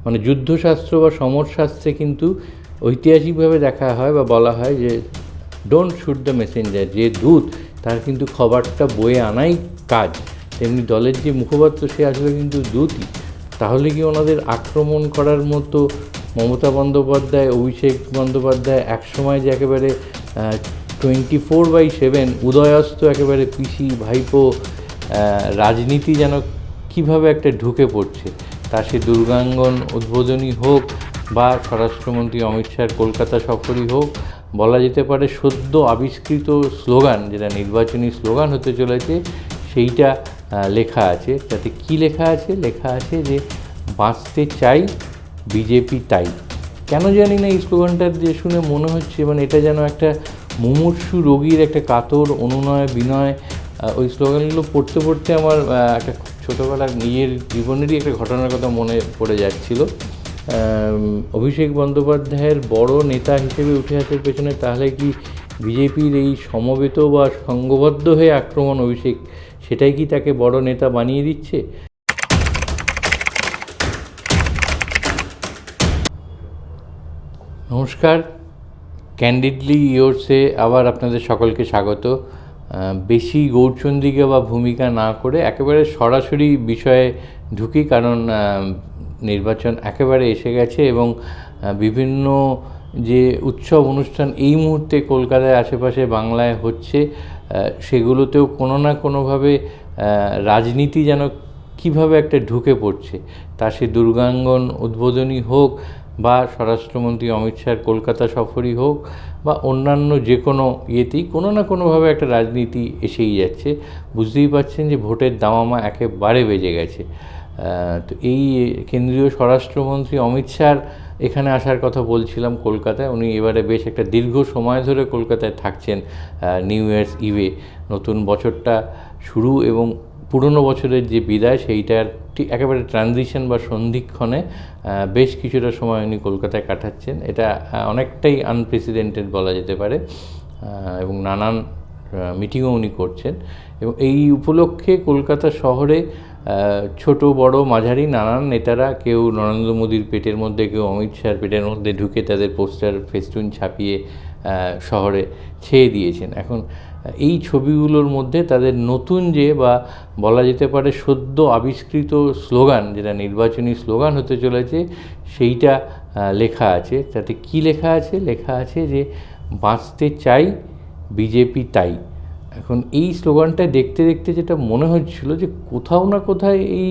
মানে যুদ্ধশাস্ত্র বা সমরশাস্ত্রে কিন্তু ঐতিহাসিকভাবে দেখা হয় বা বলা হয় যে ডোন্ট শুট দ্য মেসেঞ্জার, যে দূত তার কিন্তু খবরটা বয়ে আনাই কাজ। তেমনি দলের যে মুখপাত্র সে আসলে কিন্তু দূতই। তাহলে কি ওনাদের আক্রমণ করার মতো মমতা বন্দ্যোপাধ্যায়, অভিষেক বন্দ্যোপাধ্যায় একসময় যে একেবারে 24/7 উদয়স্ত একেবারে পিসি ভাইপো রাজনীতি যেন কিভাবে একটা ঢুকে পড়ছে, তা সে দুর্গাঙ্গন উদ্বোধনী হোক বা স্বরাষ্ট্রমন্ত্রী অমিত শাহর কলকাতা সফরই হোক, বলা যেতে পারে সদ্য আবিষ্কৃত স্লোগান, যেটা নির্বাচনী স্লোগান হতে চলেছে, সেইটা লেখা আছে। যাতে কি লেখা আছে? লেখা আছে যে বাঁচতে চাই বিজেপি তাই। কেন জানি না এই স্লোগানটা যে শুনে মনে হচ্ছে মানে এটা যেন একটা মুমূর্ষু রোগীর একটা কাতর অনুনয় বিনয়। ওই স্লোগানগুলো পড়তে পড়তে আমার একটা ছোটোবেলার নিজের জীবনেরই একটা ঘটনার কথা মনে পড়ে যাচ্ছিল। অভিষেক বন্দ্যোপাধ্যায়ের বড় নেতা হিসেবে উঠে আসার পেছনে তাহলে কি বিজেপির এই সমবেত বা সংঘবদ্ধ হয়ে আক্রমণ অভিষেক, সেটাই কি তাকে বড় নেতা বানিয়ে দিচ্ছে? নমস্কার, ক্যান্ডিডলি ইয়োর্সে আবার আপনাদের সকলকে স্বাগত। বেশি গৌরচন্দ্রিকা বা ভূমিকা না করে একেবারে সরাসরি বিষয়ে ঢুকি, কারণ নির্বাচন একেবারে এসে গেছে এবং বিভিন্ন যে উৎসব অনুষ্ঠান এই মুহূর্তে কলকাতায় আশেপাশে বাংলায় হচ্ছে, সেগুলোতেও কোনো না কোনোভাবে রাজনীতি যেন কিভাবে একটা ঢুকে পড়ছে, তা সে দুর্গাঙ্গন উদ্বোধনী হোক বা স্বরাষ্ট্রমন্ত্রী অমিত শাহর কলকাতা সফরই হোক বা অন্যান্য যে কোনো ইয়েতেই কোনো না কোনোভাবে একটা রাজনীতি এসেই যাচ্ছে। বুঝতেই পারছেন যে ভোটের দামামা একেবারে বেজে গেছে। তো এই কেন্দ্রীয় স্বরাষ্ট্রমন্ত্রী অমিত শাহর এখানে আসার কথা বলছিলাম কলকাতায়। উনি এবারে বেশ একটা দীর্ঘ সময় ধরে কলকাতায় থাকছেন নিউ ইয়ার্স ইভে। নতুন বছরটা শুরু এবং পুরনো বছরের যে বিদায়, সেইটার ঠিক একেবারে ট্রানজিশন বা সন্ধিক্ষণে বেশ কিছুটা সময় উনি কলকাতায় কাটাচ্ছেন। এটা অনেকটাই আনপ্রেসিডেন্টেড বলা যেতে পারে এবং নানান মিটিংও উনি করছেন। এবং এই উপলক্ষে কলকাতা শহরে ছোট বড় মাঝারি নানান নেতারা, কেউ নরেন্দ্র মোদীর পেটের মধ্যে, কেউ অমিত শাহর পেটের মধ্যে ঢুকে তাদের পোস্টার ফেস্টুন ছাপিয়ে শহরে ছেয়ে দিয়েছেন। এখন এই ছবিগুলোর মধ্যে তাদের নতুন যে বা বলা যেতে পারে সদ্য আবিষ্কৃত স্লোগান, যেটা নির্বাচনী স্লোগান হতে চলেছে, সেইটা লেখা আছে। তাতে কি লেখা আছে? লেখা আছে যে বাঁচতে চাই বিজেপি তাই। এখন এই স্লোগানটা দেখতে দেখতে যেটা মনে হচ্ছিল যে কোথাও না কোথায় এই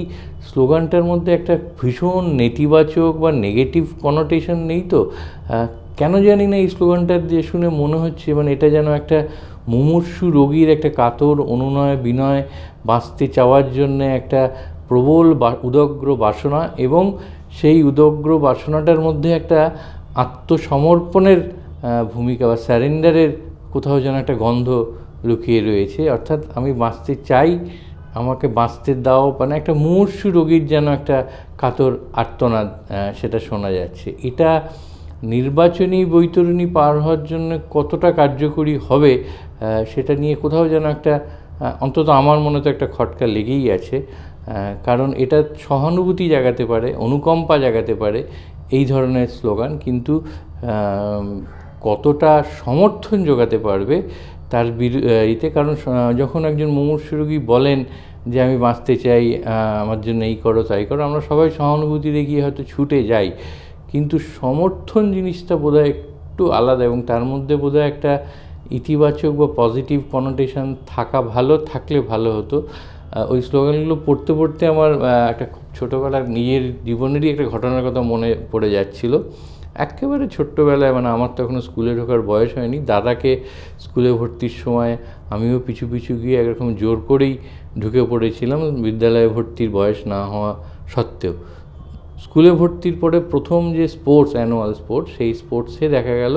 স্লোগানটার মধ্যে একটা ভীষণ নেতিবাচক বা নেগেটিভ কনোটেশন নেই তো? কেন জানি না এই স্লোগানটা যে শুনে মনে হচ্ছে মানে এটা যেন একটা মুমূর্ষু রোগীর একটা কাতর অনুনয় বিনয়, বাঁচতে চাওয়ার জন্যে একটা প্রবল উদগ্র বাসনা, এবং সেই উদগ্র বাসনাটার মধ্যে একটা আত্মসমর্পণের ভূমিকা বা স্যারেন্ডারের কোথাও যেন একটা গন্ধ লুকিয়ে রয়েছে। অর্থাৎ আমি বাঁচতে চাই, আমাকে বাঁচতে দাও, মানে একটা মুমূর্ষু রোগীর যেন একটা কাতর আর্তনাদ সেটা শোনা যাচ্ছে। এটা নির্বাচনী বৈতরণী পার হওয়ার জন্য কতটা কার্যকরী হবে সেটা নিয়ে কোথাও যেন একটা অন্তত আমার মনে তো একটা খটকা লেগেই আছে। কারণ এটা সহানুভূতি জাগাতে পারে, অনুকম্পা জাগাতে পারে এই ধরনের স্লোগান, কিন্তু কতটা সমর্থন যোগাতে পারবে তার ইতে। কারণ যখন একজন মুমূর্ষু রোগী বলেন যে আমি বাঁচতে চাই, আমার জন্য এই করো তাই করো, আমরা সবাই সহানুভূতি দেখিয়ে হয়তো ছুটে যাই, কিন্তু সমর্থন জিনিসটা বোধহয় একটু আলাদা, এবং তার মধ্যে বোধহয় একটা ইতিবাচক বা পজিটিভ কনোটেশন থাকা ভালো, থাকলে ভালো হতো। ওই স্লোগানগুলো পড়তে পড়তে আমার একটা খুব ছোটোবেলার নিজের জীবনেরই একটা ঘটনার কথা মনে পড়ে যাচ্ছিল। একেবারে ছোট্টবেলায়, মানে আমার তো এখনও স্কুলে ঢোকার বয়স হয়নি, দাদাকে স্কুলে ভর্তির সময় আমিও পিছু পিছু গিয়ে একরকম জোর করেই ঢুকে পড়েছিলাম, বিদ্যালয়ে ভর্তির বয়স না হওয়া সত্ত্বেও। স্কুলে ভর্তির পরে প্রথম যে স্পোর্টস, অ্যানুয়াল স্পোর্টস, সেই স্পোর্টসে দেখা গেল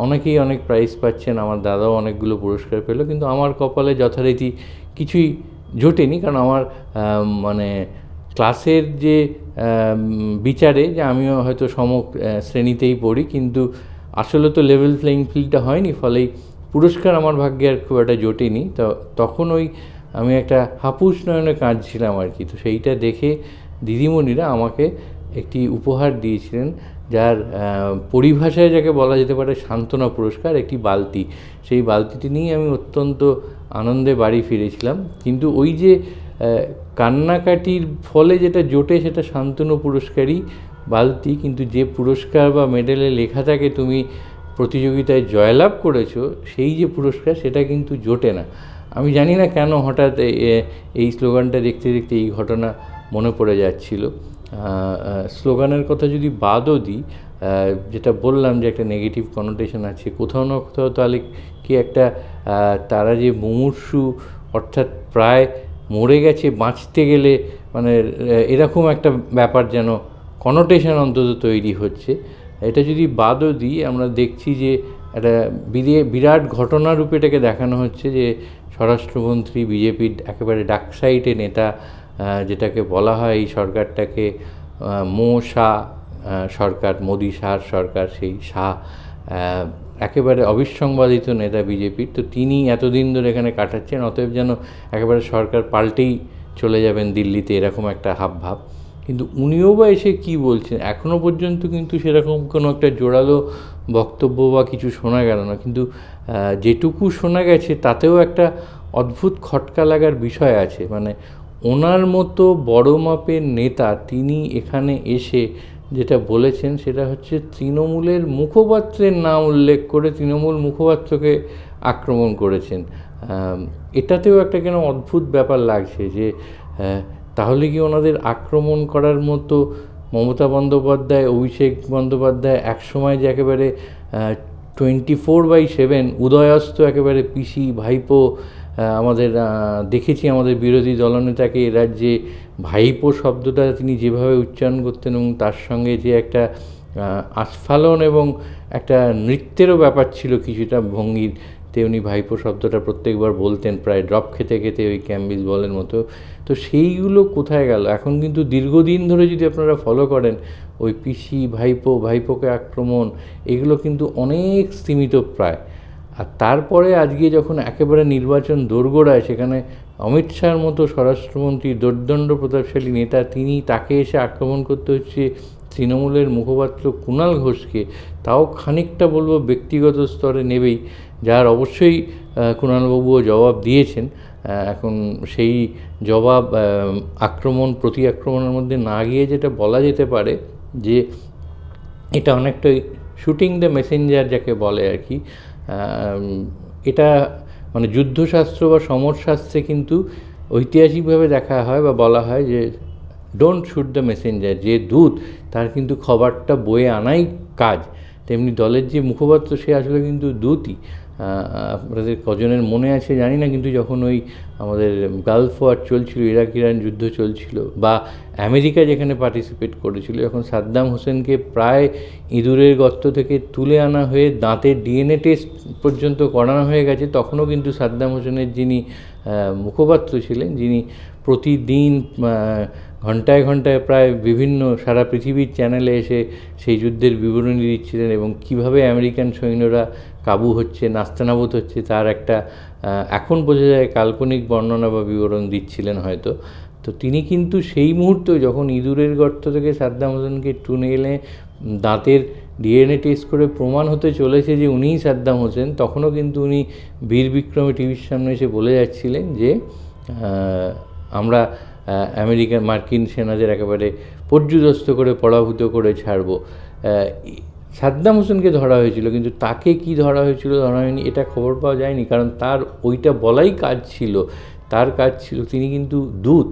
অনেকেই অনেক প্রাইজ পাচ্ছেন, আমার দাদাও অনেকগুলো পুরস্কার পেল, কিন্তু আমার কপালে যথারীতি কিছুই জোটেনি। কারণ আমার মানে ক্লাসের যে বিচারে যে আমিও হয়তো শ্রেণীতেই পড়ি, কিন্তু আসলে তো লেভেল প্লেইং ফিল্ডটা হয়নি, ফলেই পুরস্কার আমার ভাগ্যে আর খুব একটা জোটেনি। তো তখন আমি একটা হাপুস নয়নে কাঁদছিলাম আর কি। তো সেইটা দেখে দিদিমণিরা আমাকে একটি উপহার দিয়েছিলেন, যার পরিভাষায় যাকে বলা যেতে পারে সান্ত্বনা পুরস্কার, একটি বালতি। সেই বালতিটি নিয়েই আমি অত্যন্ত আনন্দে বাড়ি ফিরেছিলাম। কিন্তু ওই যে কান্নাকাটির ফলে যেটা জোটে সেটা সান্ত্বনা পুরস্কারই বালতি, কিন্তু যে পুরস্কার বা মেডেলে লেখা থাকে তুমি প্রতিযোগিতায় জয়লাভ করেছো, সেই যে পুরস্কার সেটা কিন্তু জোটে না। আমি জানি না কেন হঠাৎ এই স্লোগানটা দেখতে দেখতে এই ঘটনা মনে পড়ে যাচ্ছিল। স্লোগানের কথা যদি বাদও দিই, যেটা বললাম যে একটা নেগেটিভ কনোটেশন আছে, কোথাও না কোথাও তাহলে কি একটা তারা যে মুমূর্ষু, অর্থাৎ প্রায় মরে গেছে বাঁচতে গেলে, মানে এরকম একটা ব্যাপার যেন কনোটেশন অন্তত তৈরি হচ্ছে। এটা যদি বাদও দিই, আমরা দেখছি যে একটা বিরাট ঘটনারূপে এটাকে দেখানো হচ্ছে যে স্বরাষ্ট্রমন্ত্রী বিজেপির একেবারে ডাকসাইটে নেতা, যেটাকে বলা হয় এই সরকারটাকে মো শাহ সরকার, মোদি শাহর সরকার, সেই শাহ একেবারে অবিসংবাদিত নেতা বিজেপির। তো তিনি এতদিন ধরে এখানে কাটাচ্ছেন, অতএব যেন একেবারে সরকার পাল্টেই চলে যাবেন দিল্লিতে, এরকম একটা হাবভাব। কিন্তু উনিও বা এসে কী বলছেন, এখনও পর্যন্ত কিন্তু সেরকম কোনো একটা জোরালো বক্তব্য বা কিছু শোনা গেল না। কিন্তু যেটুকু শোনা গেছে তাতেও একটা অদ্ভুত খটকা লাগার বিষয় আছে। মানে ওনার মতো বড় মাপের নেতা তিনি এখানে এসে যেটা বলেছেন সেটা হচ্ছে তৃণমূলের মুখপাত্রের নাম উল্লেখ করে তৃণমূল মুখপাত্রকে আক্রমণ করেছেন। এটাতেও একটা কেন অদ্ভুত ব্যাপার লাগছে যে তাহলে কি ওনাদের আক্রমণ করার মতো মমতা বন্দ্যোপাধ্যায়, অভিষেক বন্দ্যোপাধ্যায় একসময় যে একেবারে 24/7 উদয়স্ত একেবারে পিসি ভাইপো, আমাদের দেখেছি আমাদের বিরোধী দলনেতাকে এ রাজ্যে ভাইপো শব্দটা তিনি যেভাবে উচ্চারণ করতেন এবং তার সঙ্গে যে একটা আস্ফালন এবং একটা নৃত্যেরও ব্যাপার ছিল কিছুটা ভঙ্গির, তেমনি ভাইপো শব্দটা প্রত্যেকবার বলতেন প্রায় ড্রপ খেতে খেতে ওই ক্যাম্বিস বলের মতো। তো সেইগুলো কোথায় গেল? এখন কিন্তু দীর্ঘদিন ধরে যদি আপনারা ফলো করেন, ওই পিসি ভাইপোকে আক্রমণ এগুলো কিন্তু অনেক সীমিত প্রায়। আর তারপরে আজকে যখন একেবারে নির্বাচন দোরগোড়ায়, সেখানে অমিত শাহর মতো স্বরাষ্ট্রমন্ত্রী, দোর্দণ্ড প্রতাপশালী নেতা, তাকে এসে আক্রমণ করতে হচ্ছে তৃণমূলের মুখপাত্র কুণাল ঘোষকে, তাও খানিকটা বলবো ব্যক্তিগত স্তরে নেবেই, যার অবশ্যই কুণালবাবুও জবাব দিয়েছেন। এখন সেই জবাব প্রতি আক্রমণের মধ্যে না গিয়ে যেটা বলা যেতে পারে যে এটা অনেকটাই শুটিং দ্য মেসেঞ্জার যাকে বলে আর কি। এটা মানে যুদ্ধশাস্ত্র বা সমরশাস্ত্রে কিন্তু ঐতিহাসিকভাবে দেখা হয় বা বলা হয় যে ডোন্ট শুট দ্য মেসেঞ্জার, যে দূত তার কিন্তু খবরটা বয়ে আনাই কাজ। তেমনি দলের যে মুখপাত্র সে আসলে কিন্তু দূতই। আপনাদের কজনের মনে আছে জানি না, কিন্তু যখন ওই আমাদের গালফ ওয়ার চলছিল, ইরাক ইরান যুদ্ধ চলছিল, বা আমেরিকা যেখানে পার্টিসিপেট করেছিল, যখন সাদ্দাম হোসেনকে প্রায় ইঁদুরের গর্ত থেকে তুলে আনা হয়ে দাঁতের ডিএনএ টেস্ট পর্যন্ত করানো হয়ে গেছে, তখনও কিন্তু সাদ্দাম হোসেনের যিনি মুখপাত্র ছিলেন, যিনি প্রতিদিন ঘন্টায় ঘন্টায় প্রায় বিভিন্ন সারা পৃথিবীর চ্যানেলে এসে সেই যুদ্ধের বিবরণী দিচ্ছিলেন এবং কিভাবে আমেরিকান সৈন্যরা কাবু হচ্ছে, নাস্তানাবুদ হচ্ছে, তার একটা এখন বোঝা যায় কাল্পনিক বর্ণনা বা বিবরণ দিচ্ছিলেন হয়তো। তো তিনি কিন্তু সেই মুহূর্তে যখন ইঁদুরের গর্ত থেকে সাদ্দাম হোসেনকে টুনে এনে দাঁতের ডিএনএ টেস্ট করে প্রমাণ হতে চলেছে যে উনিই সাদ্দাম হোসেন, তখনও কিন্তু উনি বীর বিক্রমে টিভির সামনে এসে বলে যাচ্ছিলেন যে আমরা মার্কিন সেনাদের একেবারে পর্যুদস্ত করে পরাভূত করে ছাড়ব। সাদ্দাম হোসেনকে ধরা হয়েছিল, কিন্তু তাকে কি ধরা হয়েছিল ধরা হয়নি এটা খবর পাওয়া যায়নি, কারণ তার ওইটা বলাই কাজ ছিল, তার কাজ ছিল, তিনি কিন্তু দূত।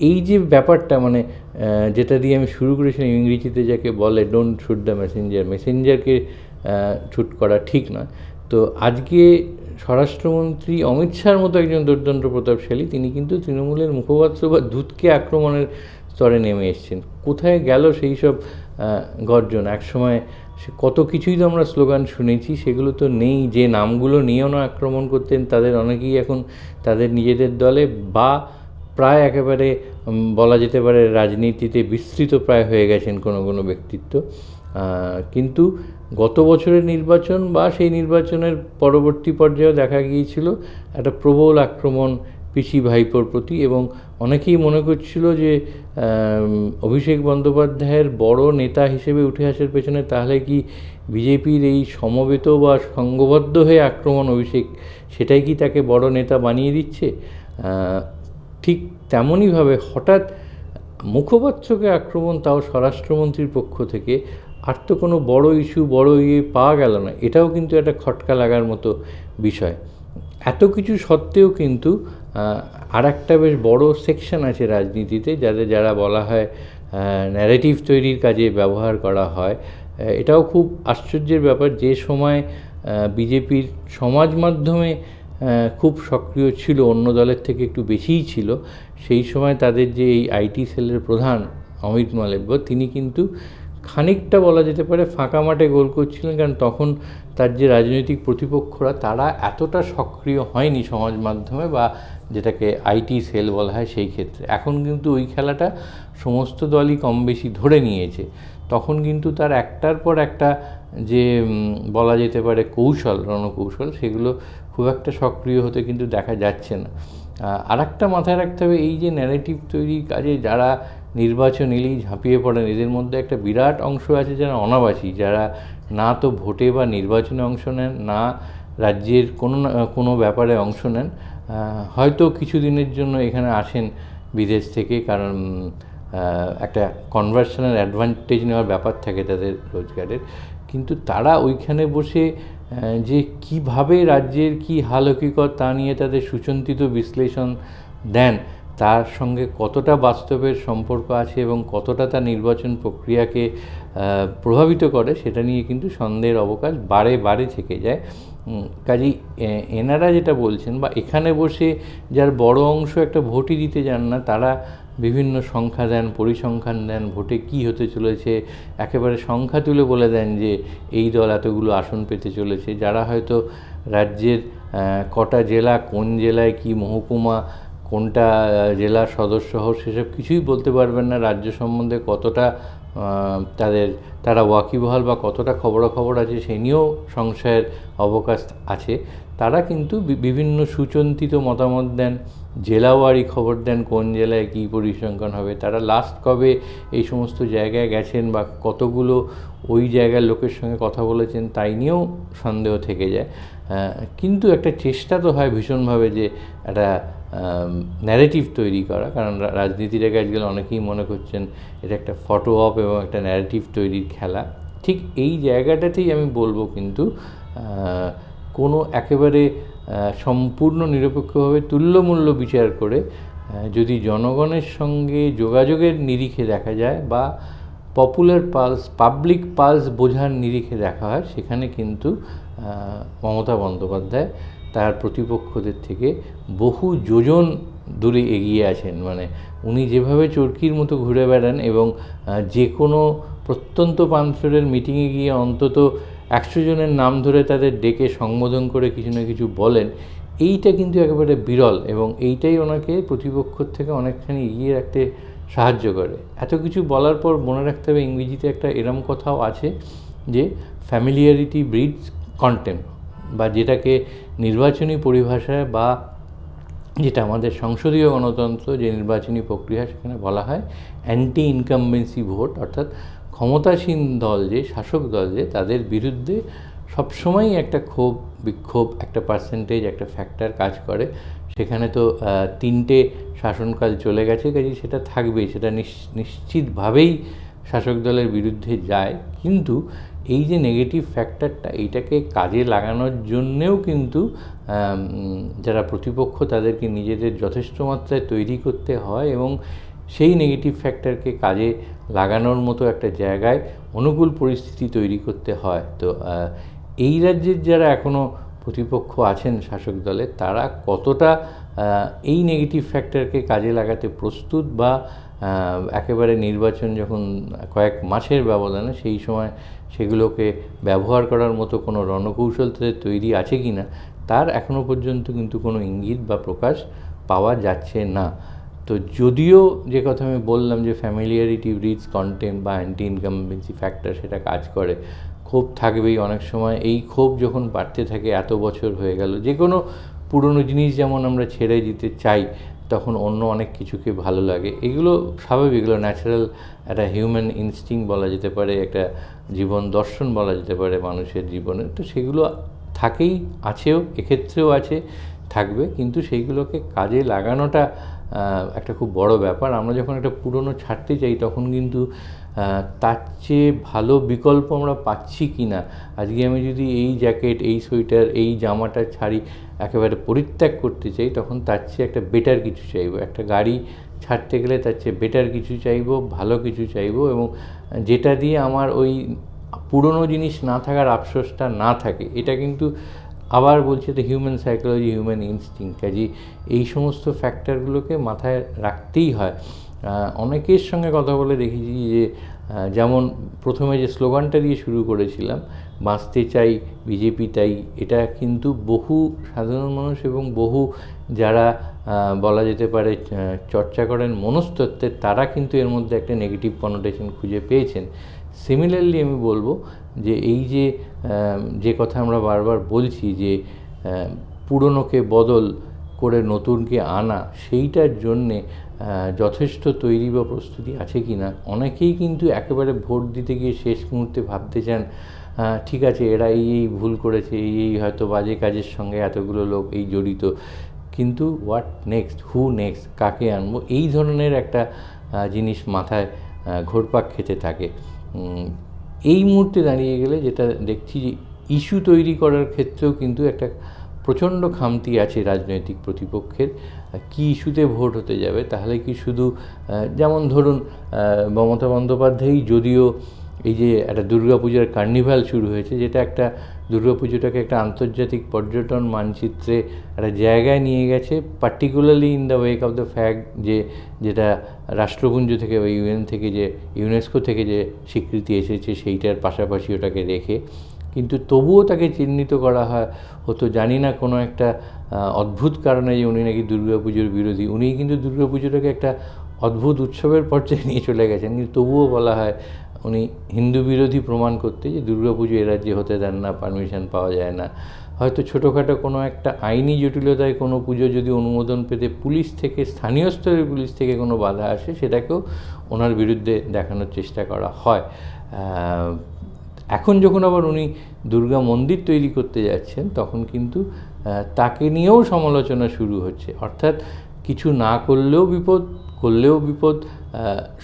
এই যে ব্যাপারটা, মানে যেটা দিয়ে আমি শুরু করেছিলাম, ইংরেজিতে যাকে বলে ডোন্ট শুট দ্য মেসেঞ্জারকে শুট করা ঠিক নয়। তো আজকে স্বরাষ্ট্রমন্ত্রী অমিত শাহর মতো একজন দুর্দণ্ড প্রতাপশালী, তিনি কিন্তু তৃণমূলের মুখপাত্র বা দূতকে আক্রমণের স্তরে নেমে এসছেন। কোথায় গেল সেই সব গর্জন? একসময় কত কিছুই তো আমরা স্লোগান শুনেছি, সেগুলো তো নেই। যে নামগুলো নিয়েও না আক্রমণ করতেন তাদের অনেকেই এখন তাদের নিজেদের দলে বা প্রায় একেবারে বলা যেতে পারে রাজনীতিতে বিস্তৃত প্রায় হয়ে গেছেন কোনো কোনো ব্যক্তিত্ব। কিন্তু গত বছরের নির্বাচন বা সেই নির্বাচনের পরবর্তী পর্যায়েও দেখা গিয়েছিল একটা প্রবল আক্রমণ পিসি ভাইপোর প্রতি, এবং অনেকেই মনে করছিল যে অভিষেক বন্দ্যোপাধ্যায়ের বড় নেতা হিসেবে উঠে আসার পেছনে তাহলে কি বিজেপির এই সমবেত বা সংঘবদ্ধ হয়ে আক্রমণ অভিষেক, সেটাই কি তাকে বড় নেতা বানিয়ে দিচ্ছে? ঠিক তেমনইভাবে হঠাৎ মুখপাত্রকে আক্রমণ, তাও স্বরাষ্ট্রমন্ত্রীর পক্ষ থেকে, আর তো কোনো বড় ইস্যু বড় পাওয়া গেল না। এটাও কিন্তু একটা খটকা লাগার মতো বিষয়। এত কিছু সত্ত্বেও কিন্তু আর একটা বেশ বড় সেকশন আছে রাজনীতিতে, যারা বলা হয় ন্যারেটিভ তৈরির কাজে ব্যবহার করা হয়। এটাও খুব আশ্চর্যের ব্যাপার, যে সময় বিজেপির সমাজ মাধ্যমে খুব সক্রিয় ছিল, অন্য দলের থেকে একটু বেশিই ছিল, সেই সময় তাদের যে এই আইটি সেলের প্রধান অমিত মালব্য, তিনি কিন্তু খানিকটা বলা যেতে পারে ফাঁকা মাঠে গোল করছিলেন, কারণ তখন তার যে রাজনৈতিক প্রতিপক্ষরা তারা এতটা সক্রিয় হয়নি সমাজ মাধ্যমে, বা যেটাকে আইটি সেল বলা হয় সেই ক্ষেত্রে। এখন কিন্তু ওই খেলাটা সমস্ত দলই কম বেশি ধরে নিয়েছে। তখন কিন্তু তার একটার পর একটা যে বলা যেতে পারে কৌশল, রণকৌশল, সেগুলো খুব একটা সক্রিয় হতে কিন্তু দেখা যাচ্ছে না। আর একটা মাথায় রাখতে হবে, এই যে ন্যারেটিভ তৈরির কাজে যারা নির্বাচন এলেই ঝাঁপিয়ে পড়েন, এদের মধ্যে একটা বিরাট অংশ আছে যারা অনাবাসী, যারা না তো ভোটে বা নির্বাচনে অংশ নেন, না রাজ্যের কোনো ব্যাপারে অংশ নেন। হয়তো কিছু দিনের জন্য এখানে আসেন বিদেশ থেকে, কারণ একটা কনভার্সনের অ্যাডভান্টেজ নেওয়ার ব্যাপার থাকে তাদের রোজগারের, কিন্তু তারা ওইখানে বসে যে কিভাবে রাজ্যের কি হাল হকিকত তা নিয়ে তাদের সুচিন্তিত বিশ্লেষণ দেন, তার সঙ্গে কতটা বাস্তবের সম্পর্ক আছে এবং কতটা তা নির্বাচন প্রক্রিয়াকে প্রভাবিত করে, সেটা নিয়ে কিন্তু সন্দেহের অবকাশ বারে বারে থেকে যায়। কাজেই এনারা যেটা বলছেন, বা এখানে বসে যার বড় অংশ একটা ভোটই দিতে যান না, তারা বিভিন্ন সংখ্যা দেন, পরিসংখ্যান দেন, ভোটে কি হতে চলেছে একেবারে সংখ্যা তুলে বলে দেন যে এই দল এতগুলো আসন পেতে চলেছে, যারা হয়তো রাজ্যের কটা জেলা, কোন জেলায় কি মহকুমা, কোনটা জেলার সদর শহর, সেসব কিছুই বলতে পারবেন না। রাজ্য সম্বন্ধে কতটা তারা ওয়াকিবহাল বা কতটা খবরাখবর আছে সে নিয়েও সংশয়ের অবকাশ আছে। তারা কিন্তু বিভিন্ন সুচিন্তিত মতামত দেন, জেলাওয়ারি খবর দেন, কোন জেলায় কী পরিসংখ্যান হবে, তারা লাস্ট কবে এই সমস্ত জায়গায় গেছেন বা কতগুলো ওই জায়গার লোকের সঙ্গে কথা বলেছেন, তাই নিয়েও সন্দেহ থেকে যায়। কিন্তু একটা চেষ্টা তো হয় ভীষণভাবে যে একটা ন্যারেটিভ তৈরি করা, কারণ রাজনীতিটাকে আজকাল অনেকেই মনে করছেন এটা একটা ফটো অপ এবং একটা ন্যারেটিভ তৈরির খেলা। ঠিক এই জায়গাটাতেই আমি বলবো কিন্তু কোনো একেবারে সম্পূর্ণ নিরপেক্ষভাবে তুল্যমূল্য বিচার করে যদি জনগণের সঙ্গে যোগাযোগের নিরিখে দেখা যায় বা পপুলার পালস, পাবলিক পালস বোঝার নিরিখে দেখা হয়, সেখানে কিন্তু মমতা বন্দ্যোপাধ্যায় তার প্রতিপক্ষদের থেকে বহু যোজন দূরে এগিয়ে আছেন। মানে উনি যেভাবে চরকির মতো ঘুরে বেড়ান এবং যে কোনো প্রত্যন্ত প্রান্তরের মিটিংয়ে গিয়ে অন্তত 100 জনের নাম ধরে তাদের ডেকে সম্বোধন করে কিছু না কিছু বলেন, এইটা কিন্তু একেবারে বিরল, এবং এইটাই ওনাকে প্রতিপক্ষর থেকে অনেকখানি এগিয়ে রাখতে সাহায্য করে। এত কিছু বলার পর মনে রাখতে হবে, ইংরেজিতে একটা এরম কথাও আছে যে ফ্যামিলিয়ারিটি ব্রিডস কন্টেম্প্ট, বা যেটাকে নির্বাচনী পরিভাষায় বা যেটা আমাদের সংসদীয় গণতন্ত্র যে নির্বাচনী প্রক্রিয়া, সেখানে বলা হয় অ্যান্টি ইনকামবেন্সি ভোট, অর্থাৎ ক্ষমতাসীন দল যে, শাসক দল যে, তাদের বিরুদ্ধে সবসময়ই একটা ক্ষোভ বিক্ষোভ, একটা পার্সেন্টেজ, একটা ফ্যাক্টর কাজ করে। সেখানে তো 3টে শাসনকাল চলে গেছে, কাজেই সেটা থাকবেই, সেটা নিশ্চিতভাবেই শাসক দলের বিরুদ্ধে যায়। কিন্তু এই যে নেগেটিভ ফ্যাক্টরটা, এইটাকে কাজে লাগানোর জন্যেও কিন্তু যারা প্রতিপক্ষ তাদেরকে নিজেদের যথেষ্ট মাত্রায় তৈরি করতে হয় এবং সেই নেগেটিভ ফ্যাক্টরকে কাজে লাগানোর মতো একটা জায়গায় অনুকূল পরিস্থিতি তৈরি করতে হয়। তো এই রাজ্যের যারা এখনও প্রতিপক্ষ আছেন শাসক দলের, তারা কতটা এই নেগেটিভ ফ্যাক্টরকে কাজে লাগাতে প্রস্তুত, বা একেবারে নির্বাচন যখন কয়েক মাসের ব্যবধানে, সেই সময় সেগুলোকে ব্যবহার করার মতো কোনো রণকৌশল তাদের তৈরি আছে কি না, তার এখনও পর্যন্ত কিন্তু কোনো ইঙ্গিত বা প্রকাশ পাওয়া যাচ্ছে না। তো যদিও যে কথা আমি বললাম যে ফ্যামিলিয়ারিটি ব্রিডস কন্টেম্প্ট বা অ্যান্টি ইনকামবেন্সি ফ্যাক্টর সেটা কাজ করে, ক্ষোভ থাকবেই অনেক সময়। এই ক্ষোভ যখন বাড়তে থাকে, এত বছর হয়ে গেল, যে কোনো পুরনো জিনিস যেমন আমরা ছেড়ে দিতে চাই, তখন অন্য অনেক কিছুকে ভালো লাগে। এগুলো স্বাভাবিক, এগুলো ন্যাচারাল একটা হিউম্যান ইনস্টিং বলা যেতে পারে, একটা জীবন দর্শন বলা যেতে পারে মানুষের জীবনে। তো সেগুলো থাকেই, আছেও, এক্ষেত্রেও আছে, থাকবে। কিন্তু সেইগুলোকে কাজে লাগানোটা একটা খুব বড় ব্যাপার। আমরা যখন একটা পুরনো ছাড়তে চাই তখন কিন্তু তার চেয়ে ভালো বিকল্প আমরা পাচ্ছি কি না, আজকে আমি যদি এই জ্যাকেট, এই সোয়েটার, এই জামাটা ছাড়ি, একেবারে পরিত্যাগ করতে চাই, তখন তার চেয়ে একটা বেটার কিছু চাইবো। একটা গাড়ি ছাড়তে গেলে তার চেয়ে বেটার কিছু চাইবো, ভালো কিছু চাইবো, এবং যেটা দিয়ে আমার ওই পুরনো জিনিস না থাকার আফসোসটা না থাকে। এটা কিন্তু আবার বলছি, তো হিউম্যান সাইকোলজি, হিউম্যান ইনস্টিং, কাজে এই সমস্ত ফ্যাক্টরগুলোকে মাথায় রাখতেই হয়। অনেকের সঙ্গে কথা বলে দেখেছি যে যেমন প্রথমে যে স্লোগানটা দিয়ে শুরু করেছিলাম, বাঁচতে চাই বিজেপি তাই, এটা কিন্তু বহু সাধারণ মানুষ এবং বহু যারা বলা যেতে পারে চর্চা করেন মনস্তত্ত্বের, তারা কিন্তু এর মধ্যে একটা নেগেটিভ কনোটেশন খুঁজে পেয়েছেন। সিমিলারলি আমি বলবো যে এই যে কথা আমরা বারবার বলছি যে পুরনোকে বদল করে নতুনকে আনা, সেইটার জন্যে যথেষ্ট তৈরি বা প্রস্তুতি আছে কি না। অনেকেই কিন্তু একেবারে ভোট দিতে গিয়ে শেষ মুহূর্তে ভাবতে চান ঠিক আছে এরা এই ভুল করেছে, এই হয়তো বাজে কাজের সঙ্গে এতগুলো লোক এই জড়িত, কিন্তু হোয়াট নেক্সট, হু নেক্সট, কাকে আনবো, এই ধরনের একটা জিনিস মাথায় ঘোরপাক খেতে থাকে। এই মুহূর্তে দাঁড়িয়ে গেলে যেটা দেখছি যে ইস্যু তৈরি করার ক্ষেত্রেও কিন্তু একটা প্রচণ্ড খামতি আছে রাজনৈতিক প্রতিপক্ষের। কী ইস্যুতে ভোট হতে যাবে, তাহলে কি শুধু যেমন ধরুন মমতা বন্দ্যোপাধ্যায় যদিও এই যে একটা দুর্গাপূজার কার্নিভাল শুরু হয়েছে, যেটা একটা দুর্গাপুজোটাকে একটা আন্তর্জাতিক পর্যটন মানচিত্রে একটা জায়গায় নিয়ে গেছে, particularly in the ওয়েক of the fact যেটা রাষ্ট্রপুঞ্জ থেকে বা ইউনেস্কো থেকে যে স্বীকৃতি এসেছে সেইটার পাশাপাশি ওটাকে রেখে, কিন্তু তবুও তাকে চিহ্নিত করা হতো জানি না কোনো একটা অদ্ভুত কারণে যে উনি নাকি দুর্গাপুজোর বিরোধী। উনি কিন্তু দুর্গাপুজোটাকে একটা অদ্ভুত উৎসবের পর্যায়ে নিয়ে চলে গেছেন, কিন্তু তবুও বলা হয় উনি হিন্দু বিরোধী প্রমাণ করতে, যে দুর্গাপুজো এ রাজ্যে হতে দেন না, পারমিশন পাওয়া যায় না। হয়তো ছোটোখাটো কোনো একটা আইনি জটিলতায় কোনো পুজো যদি অনুমোদন পেতে পুলিশ থেকে, স্থানীয় স্তরের পুলিশ থেকে কোনো বাধা আসে, সেটাকেও ওনার বিরুদ্ধে দেখানোর চেষ্টা করা হয়। এখন যখন আবার উনি দুর্গা মন্দির তৈরি করতে যাচ্ছেন, তখন কিন্তু তাকে নিয়েও সমালোচনা শুরু হচ্ছে। অর্থাৎ কিছু না করলেও বিপদ, করলেও বিপদ,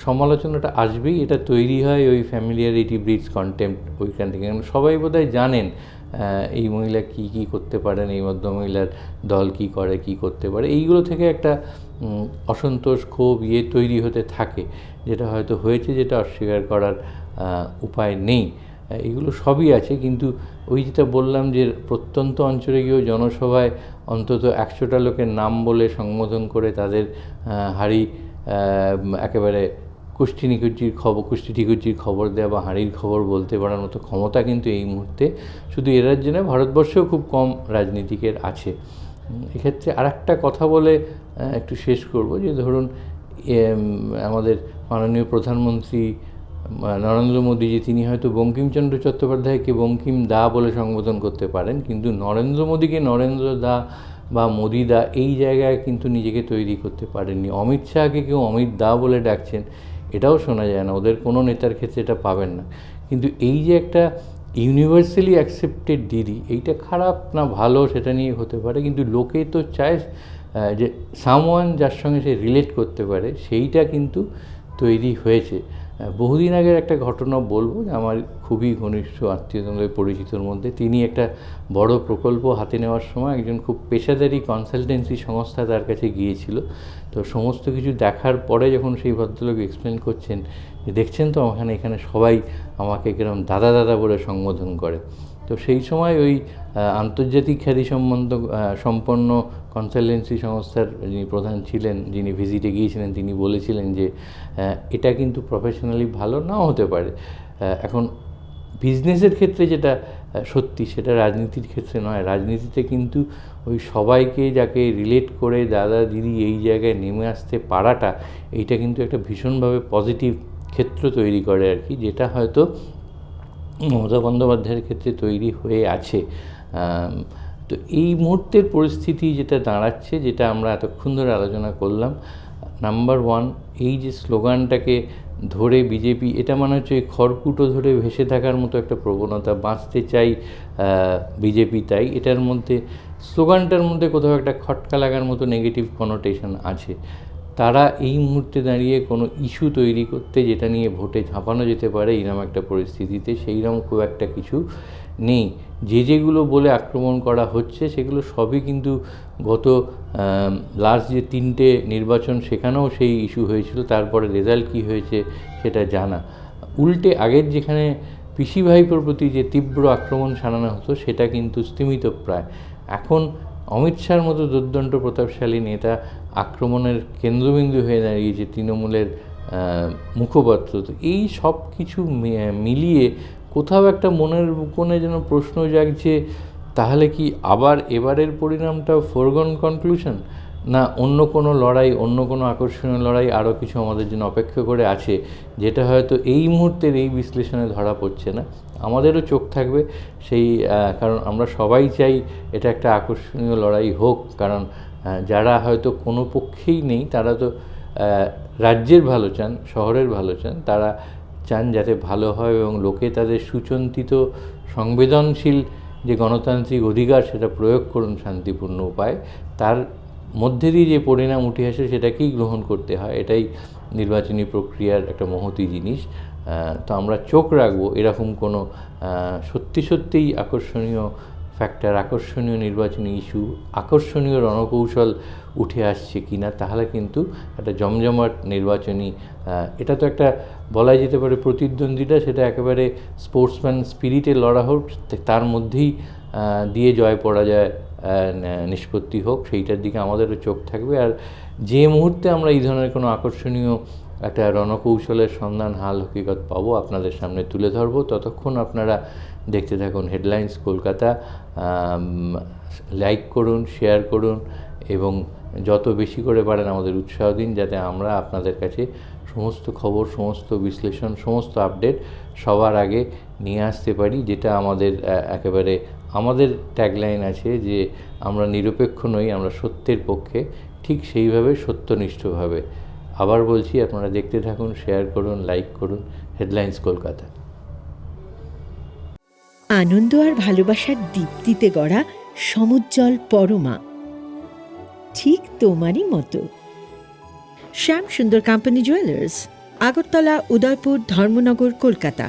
সমালোচনাটা আসবেই। এটা তৈরি হয় ওই ফ্যামিলিয়ারিটি ব্রিডস কন্টেম্প্ট, ওইখান থেকে। সবাই বোধহয় জানেন এই মহিলা কী করতে পারেন, এই ভদ্রমহিলার দল কী করে, কী করতে পারে, এইগুলো থেকে একটা অসন্তোষ, ক্ষোভ তৈরি হতে থাকে, যেটা হয়তো হয়েছে, যেটা অস্বীকার করার উপায় নেই। এগুলো সবই আছে, কিন্তু ওই যেটা বললাম যে প্রত্যন্ত অঞ্চলে গিয়েও জনসভায় অন্তত 100টা লোকের নাম বলে সম্বোধন করে তাদের হাঁড়ি একেবারে কুষ্টি ঠিকুজির খবর দেওয়া বা হাঁড়ির খবর বলতে পারার মতো ক্ষমতা কিন্তু এই মুহূর্তে শুধু এ রাজ্যে নয়, ভারতবর্ষেও খুব কম রাজনীতিকের আছে। এক্ষেত্রে আরেকটা কথা বলে একটু শেষ করব, যে ধরুন আমাদের মাননীয় প্রধানমন্ত্রী নরেন্দ্র মোদীজি, তিনি হয়তো বঙ্কিমচন্দ্র চট্টোপাধ্যায়কে বঙ্কিম দা বলে সম্বোধন করতে পারেন, কিন্তু নরেন্দ্র মোদীকে নরেন্দ্র দা বা মোদি দা এই জায়গায় কিন্তু নিজেকে তৈরি করতে পারেননি। অমিত শাহকে কেউ অমিত দা বলে ডাকছেন, এটাও শোনা যায় না, ওদের কোনো নেতার ক্ষেত্রে এটা পাবেন না। কিন্তু এই যে একটা ইউনিভার্সালি অ্যাকসেপ্টেড দিদি, এইটা খারাপ না ভালো সেটা নিয়ে হতে পারে, কিন্তু লোকে তো চায় যে সামওয়ান যার সঙ্গে সে রিলেট করতে পারে, সেইটা কিন্তু তৈরি হয়েছে। বহুদিন আগের একটা ঘটনা বলবো, আমার খুবই ঘনিষ্ঠ আত্মীয়দের পরিচিতর মধ্যে, তিনি একটা বড় প্রকল্প হাতে নেওয়ার সময় একজন খুব পেশাদারি কনসালটেন্সি সংস্থা তার কাছে গিয়েছিল। তো সমস্ত কিছু দেখার পরে যখন সেই ভদ্রলোক এক্সপ্লেন করছেন যে দেখছেন তো এখানে সবাই আমাকে কিরকম দাদা দাদা বলে সম্বোধন করে, তো সেই সময় ওই আন্তর্জাতিক খ্যাতি সম্পন্ন কনসালটেন্সি সংস্থার যিনি প্রধান ছিলেন, যিনি ভিজিটে গিয়েছিলেন, তিনি বলেছিলেন যে এটা কিন্তু প্রফেশনালি ভালো নাও হতে পারে। এখন বিজনেসের ক্ষেত্রে যেটা সত্যি, সেটা রাজনীতির ক্ষেত্রে নয়। রাজনীতিতে কিন্তু ওই সবাইকে যাকে রিলেট করে দাদা দিদি এই জায়গায় নেমে আসতে পারাটা, এইটা কিন্তু একটা ভীষণভাবে পজিটিভ ক্ষেত্র তৈরি করে আর কি, যেটা হয়তো মমতা বন্দ্যোপাধ্যায়ের ক্ষেত্রে তৈরি হয়ে আছে। তো এই মুহূর্তের পরিস্থিতি যেটা দাঁড়াচ্ছে, যেটা আমরা এতক্ষণ ধরে আলোচনা করলাম, নাম্বার ওয়ান, এই যে স্লোগানটাকে ধরে বিজেপি, এটা মনে হচ্ছে ওই খড়কুটো ধরে ভেসে থাকার মতো একটা প্রবণতা, বাঁচতে চাই বিজেপি, তাই এটার মধ্যে স্লোগানটার মধ্যে কোথাও একটা খটকা লাগার মতো নেগেটিভ কনোটেশন আছে। তারা এই মুহূর্তে দাঁড়িয়ে কোনো ইস্যু তৈরি করতে, যেটা নিয়ে ভোটে ঝাঁপানো যেতে পারে এইরকম একটা পরিস্থিতিতে, সেইরকম খুব একটা কিছু নেই। যেগুলো বলে আক্রমণ করা হচ্ছে সেগুলো সবই কিন্তু গত লাস্ট যে 3টে নির্বাচন, সেখানেও সেই ইস্যু হয়েছিল, তারপরে রেজাল্ট কী হয়েছে সেটা জানা। উল্টে আগের যেখানে পিসি ভাইপোর প্রতি যে তীব্র আক্রমণ সানানো হতো, সেটা কিন্তু স্তিমিতপ্রায়। এখন অমিত শাহর মতো দুর্দণ্ড প্রতাপশালী নেতা আক্রমণের কেন্দ্রবিন্দু হয়ে দাঁড়িয়েছে তৃণমূলের মুখপাত্র। তো এই সব কিছু মিলিয়ে কোথাও একটা মনের কোণে যেন প্রশ্ন জাগছে, তাহলে কি আবার এবারের পরিণামটা ফরগন কনক্লুশন, না অন্য কোনো লড়াই, অন্য কোনো আকর্ষণীয় লড়াই আরও কিছু আমাদের জন্য অপেক্ষা করে আছে, যেটা হয়তো এই মুহূর্তের এই বিশ্লেষণে ধরা পড়ছে না। আমাদেরও চোখ থাকবে সেই, কারণ আমরা সবাই চাই এটা একটা আকর্ষণীয় লড়াই হোক, কারণ যারা হয়তো কোনো পক্ষেই নেই তারা তো রাজ্যের ভালো চান, শহরের ভালো চান, তারা চান যাতে ভালো হয় এবং লোকে তাদের সুচিন্তিত সংবেদনশীল যে গণতান্ত্রিক অধিকার সেটা প্রয়োগ করুন শান্তিপূর্ণ উপায়ে। তার মধ্যে দিয়ে যে পরিণাম উঠে আসে সেটাকেই গ্রহণ করতে হয়, এটাই নির্বাচনী প্রক্রিয়ার একটা মহতী জিনিস। তো আমরা চোখ রাখবো এরকম কোনো সত্যিই আকর্ষণীয় ফ্যাক্টর, আকর্ষণীয় নির্বাচনী ইস্যু, আকর্ষণীয় রণকৌশল উঠে আসছে কি না। তাহলে কিন্তু একটা জমজমাট নির্বাচনী, এটা তো একটা বলাই যেতে পারে প্রতিদ্বন্দ্বিতা, সেটা একেবারে স্পোর্টসম্যান স্পিরিটে লড়া হোক, তার মধ্যেই দিয়ে জয় পরাজয় নিষ্পত্তি হোক, সেইটার দিকে আমাদেরও চোখ থাকবে। আর যে মুহূর্তে আমরা এই ধরনের কোনো আকর্ষণীয় একটা রণকৌশলের সন্ধান, হাল হকিকত পাবো, আপনাদের সামনে তুলে ধরবো। ততক্ষণ আপনারা দেখতে থাকুন হেডলাইন্স কলকাতা। লাইক করুন, শেয়ার করুন এবং যত বেশি করে পারেন আমাদের উৎসাহ দিন, যাতে আমরা আপনাদের কাছে সমস্ত খবর, সমস্ত বিশ্লেষণ, সমস্ত আপডেট সবার আগে নিয়ে আসতে পারি। যেটা আমাদের একেবারে আমাদের ট্যাগলাইন আছে যে আমরা নিরপেক্ষ নই, আমরা সত্যের পক্ষে, ঠিক সেইভাবে সত্যনিষ্ঠভাবে। আবার বলছি, আপনারা দেখতে থাকুন, শেয়ার করুন, লাইক করুন হেডলাইন্স কলকাতা। আনন্দ আর ভালোবাসার দীপ্তিতে গড়া সমুজ্জ্বল পরমা, ঠিক তোমারই মতো। শ্যাম সুন্দর কোম্পানি জুয়েলার্স, আগরতলা, উদয়পুর, ধর্মনগর, কলকাতা।